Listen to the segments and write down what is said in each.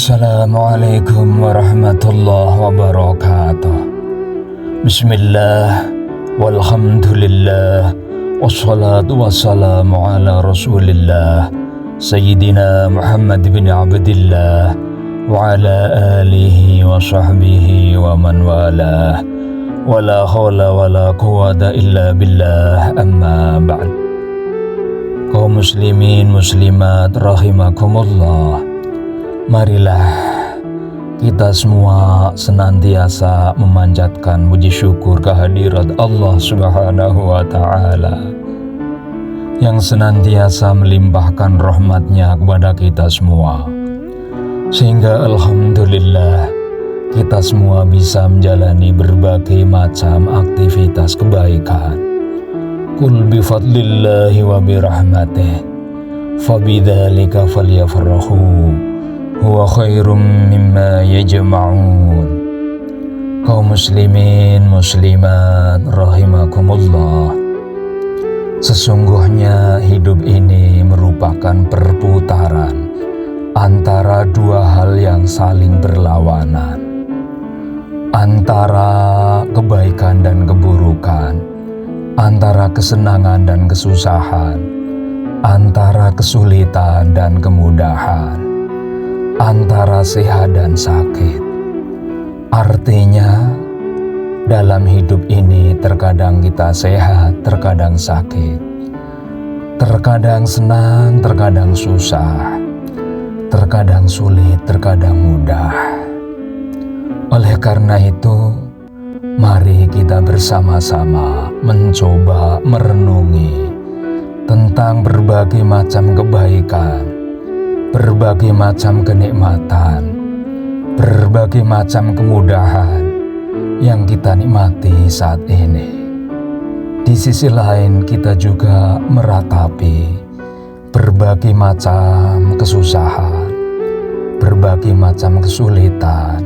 Assalamualaikum warahmatullahi wabarakatuh. Bismillah, walhamdulillah, wassalatu wassalamu ala rasulillah Sayyidina Muhammad bin Abdillah wa ala alihi wa sahbihi wa man walah. Wala hawla wala quwata illa billah, amma ba'd. Kaum muslimin muslimat rahimakumullah, marilah kita semua senantiasa memanjatkan puji syukur kehadirat Allah Subhanahu wa Ta'ala yang senantiasa melimpahkan rahmatnya kepada kita semua, sehingga alhamdulillah kita semua bisa menjalani berbagai macam aktivitas kebaikan. Qul bifadlillahi wa birahmatih fabidzalika falyafrahu huwa khairum mimma yajma'un. Kaum muslimin muslimat rahimakumullah, sesungguhnya hidup ini merupakan perputaran antara dua hal yang saling berlawanan, antara kebaikan dan keburukan, antara kesenangan dan kesusahan, antara kesulitan dan kemudahan, antara sehat dan sakit. Artinya, dalam hidup ini terkadang kita sehat, terkadang sakit, terkadang senang, terkadang susah, terkadang sulit, terkadang mudah. Oleh karena itu, mari kita bersama-sama mencoba merenungi tentang berbagai macam kebaikan, berbagai macam kenikmatan, berbagai macam kemudahan yang kita nikmati saat ini. Di sisi lain, kita juga meratapi berbagai macam kesusahan, berbagai macam kesulitan,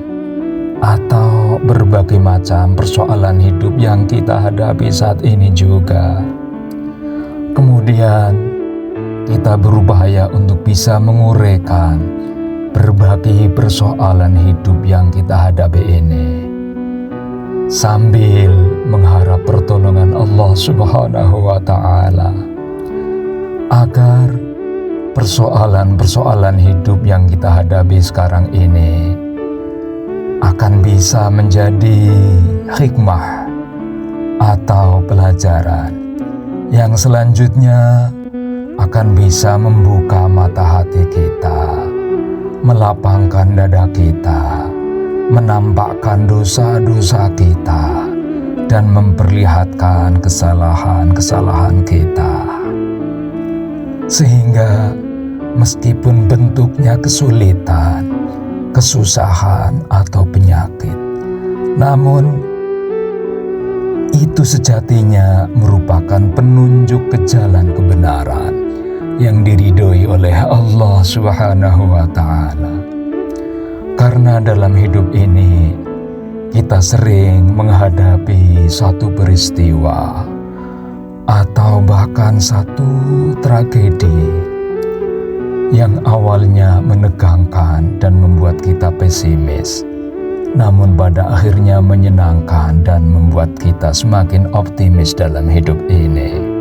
atau berbagai macam persoalan hidup yang kita hadapi saat ini juga. Kemudian kita berupaya untuk bisa menguraikan berbagai persoalan hidup yang kita hadapi ini, sambil mengharap pertolongan Allah Subhanahu wa Ta'ala agar persoalan-persoalan hidup yang kita hadapi sekarang ini akan bisa menjadi hikmah atau pelajaran yang selanjutnya akan bisa membuka mata hati kita, melapangkan dada kita, menampakkan dosa-dosa kita, dan memperlihatkan kesalahan-kesalahan kita. Sehingga meskipun bentuknya kesulitan, kesusahan, atau penyakit, namun itu sejatinya merupakan penunjuk ke jalan kebenaran yang diridhoi oleh Allah Subhanahu wa Ta'ala. Karena dalam hidup ini kita sering menghadapi satu peristiwa atau bahkan satu tragedi yang awalnya menegangkan dan membuat kita pesimis, namun pada akhirnya menyenangkan dan membuat kita semakin optimis dalam hidup ini.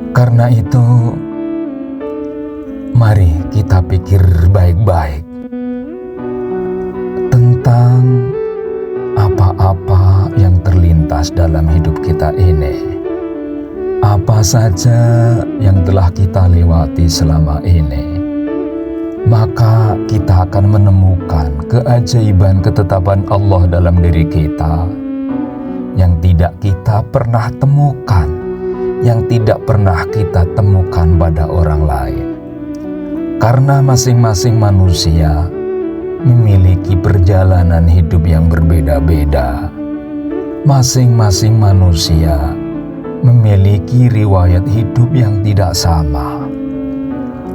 Karena itu, mari kita pikir baik-baik tentang apa-apa yang terlintas dalam hidup kita ini. Apa saja yang telah kita lewati selama ini, maka kita akan menemukan keajaiban ketetapan Allah dalam diri kita yang tidak kita pernah temukan, yang tidak pernah kita temukan pada orang lain. Karena masing-masing manusia memiliki perjalanan hidup yang berbeda-beda. Masing-masing manusia memiliki riwayat hidup yang tidak sama.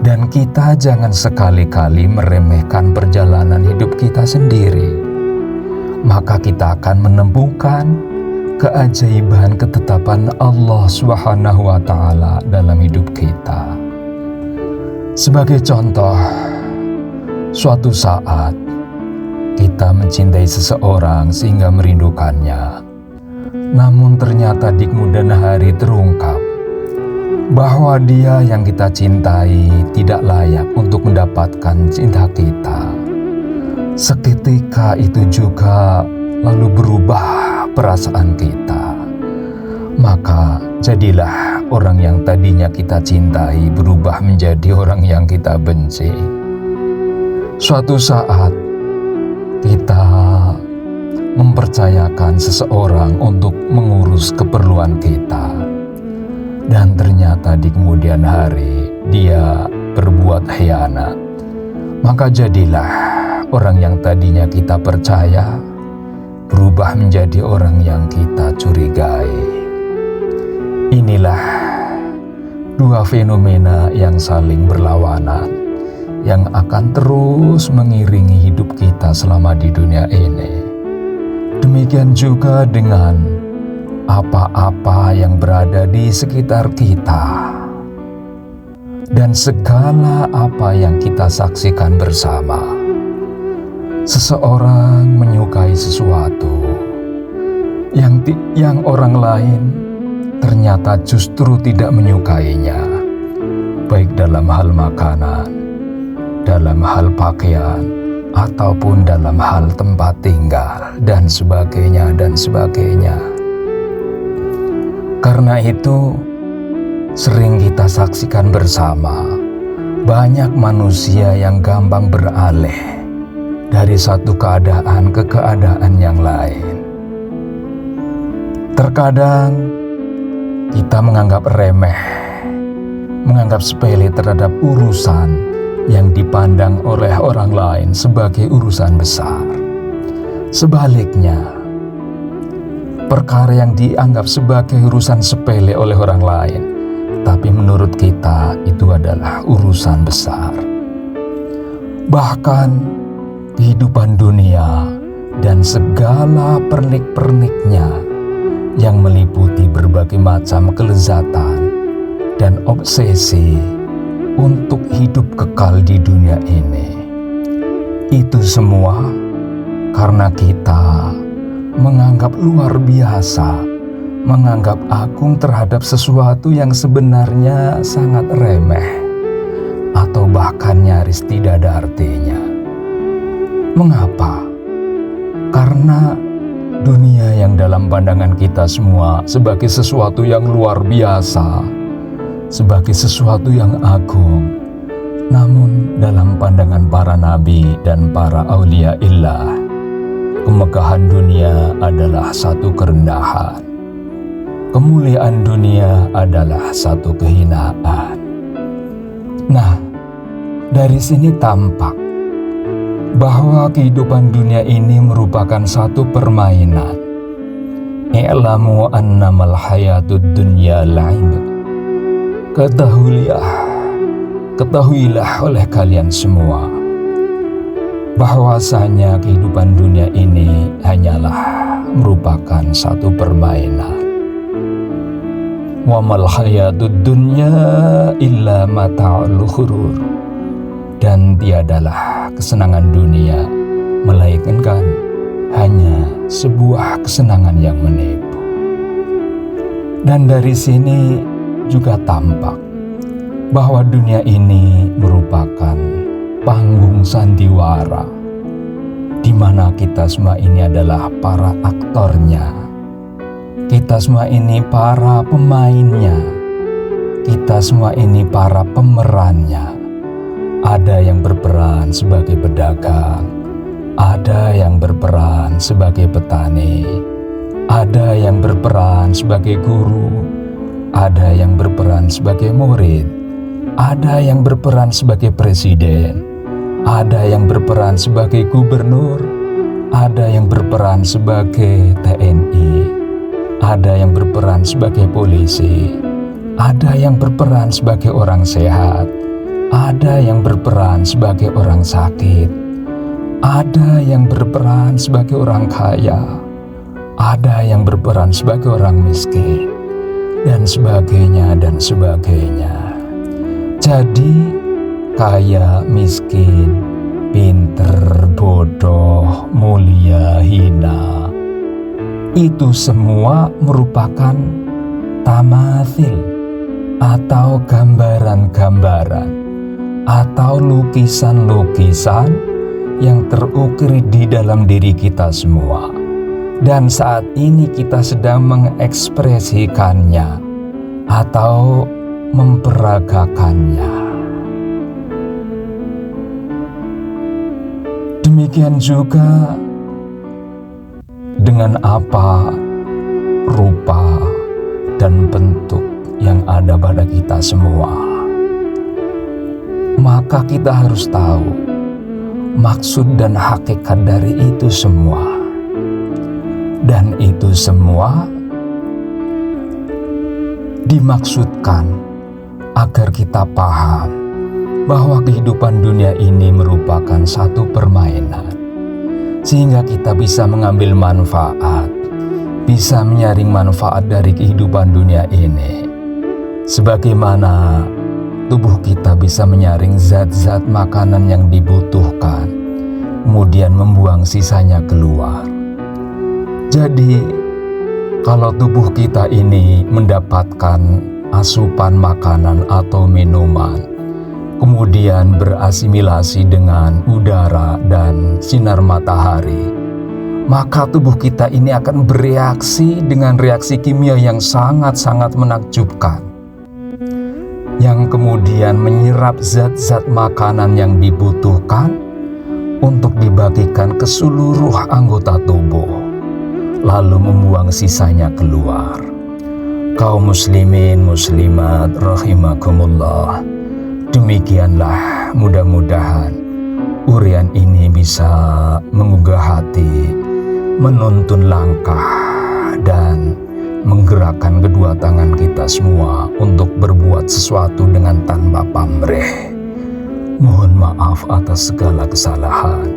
Dan kita jangan sekali-kali meremehkan perjalanan hidup kita sendiri. Maka kita akan menemukan keajaiban ketetapan Allah Subhanahu wa Ta'ala dalam hidup kita. Sebagai contoh, Suatu saat kita mencintai seseorang sehingga merindukannya. Namun ternyata di kemudian hari terungkap bahwa dia yang kita cintai tidak layak untuk mendapatkan cinta kita. Seketika itu juga lalu berubah perasaan kita. Maka jadilah orang yang tadinya kita cintai berubah menjadi orang yang kita benci. Suatu saat kita mempercayakan seseorang untuk mengurus keperluan kita, dan ternyata di kemudian hari dia berbuat khianat. Maka jadilah orang yang tadinya kita percaya berubah menjadi orang yang kita curigai. Inilah dua fenomena yang saling berlawanan, yang akan terus mengiringi hidup kita selama di dunia ini. Demikian juga dengan apa-apa yang berada di sekitar kita dan segala apa yang kita saksikan bersama. Seseorang menyukai sesuatu yang orang lain ternyata justru tidak menyukainya, baik dalam hal makanan, dalam hal pakaian, ataupun dalam hal tempat tinggal, dan sebagainya, dan sebagainya. Karena itu, sering kita saksikan bersama, banyak manusia yang gampang beralih dari satu keadaan ke keadaan yang lain. Terkadang kita menganggap remeh, menganggap sepele terhadap urusan yang dipandang oleh orang lain sebagai urusan besar. Sebaliknya, perkara yang dianggap sebagai urusan sepele oleh orang lain, tapi menurut kita itu adalah urusan besar. Bahkan kehidupan dunia dan segala pernik-perniknya yang meliputi berbagai macam kelezatan dan obsesi untuk hidup kekal di dunia ini. Itu semua karena kita menganggap luar biasa, menganggap agung terhadap sesuatu yang sebenarnya sangat remeh atau bahkan nyaris tidak ada artinya. Mengapa? Karena dunia yang dalam pandangan kita semua sebagai sesuatu yang luar biasa, sebagai sesuatu yang agung, namun dalam pandangan para nabi dan para aulia illah, kemegahan dunia adalah satu kerendahan, kemuliaan dunia adalah satu kehinaan. Nah, dari sini tampak bahwa kehidupan dunia ini merupakan satu permainan. I'lamu annamal hayatud dunya la'ib. Ketahuilah oleh kalian semua bahwasanya kehidupan dunia ini hanyalah merupakan satu permainan. Wa mal hayatud dunya illa mata'ul ghurur. Dan tiadalah kesenangan dunia melainkan hanya sebuah kesenangan yang menipu. Dan dari sini juga tampak bahwa dunia ini merupakan panggung sandiwara, di mana kita semua ini adalah para aktornya, kita semua ini para pemainnya, kita semua ini para pemerannya. Ada yang berperan sebagai pedagang, ada yang berperan sebagai petani, ada yang berperan sebagai guru, ada yang berperan sebagai murid, ada yang berperan sebagai presiden, ada yang berperan sebagai gubernur, ada yang berperan sebagai TNI, ada yang berperan sebagai polisi, ada yang berperan sebagai orang sehat, ada yang berperan sebagai orang sakit, ada yang berperan sebagai orang kaya, ada yang berperan sebagai orang miskin, dan sebagainya, dan sebagainya. Jadi, kaya, miskin, pinter, bodoh, mulia, hina, itu semua merupakan tamathil atau gambaran-gambaran atau lukisan-lukisan yang terukir di dalam diri kita semua. Dan saat ini kita sedang mengekspresikannya atau memperagakannya. Demikian juga dengan apa rupa dan bentuk yang ada pada kita semua. Maka kita harus tahu maksud dan hakikat dari itu semua. Dan itu semua dimaksudkan agar kita paham bahwa kehidupan dunia ini merupakan satu permainan, sehingga kita bisa mengambil manfaat, bisa menyaring manfaat dari kehidupan dunia ini. Sebagaimana tubuh kita bisa menyaring zat-zat makanan yang dibutuhkan, kemudian membuang sisanya keluar. Jadi, kalau tubuh kita ini mendapatkan asupan makanan atau minuman, kemudian berasimilasi dengan udara dan sinar matahari, maka tubuh kita ini akan bereaksi dengan reaksi kimia yang sangat-sangat menakjubkan, yang kemudian menyerap zat-zat makanan yang dibutuhkan untuk dibagikan ke seluruh anggota tubuh, lalu membuang sisanya keluar. Kaum muslimin muslimat rahimakumullah, demikianlah mudah-mudahan urian ini bisa menggugah hati, menuntun langkah, dan menggerakkan kedua tangan kita semua untuk berbuat sesuatu dengan tanpa pamrih. Mohon maaf atas segala kesalahan.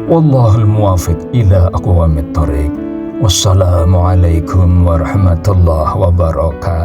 Wallahul muwaffiq ila aqwamit thoriq. Wassalamualaikum warahmatullahi wabarakatuh.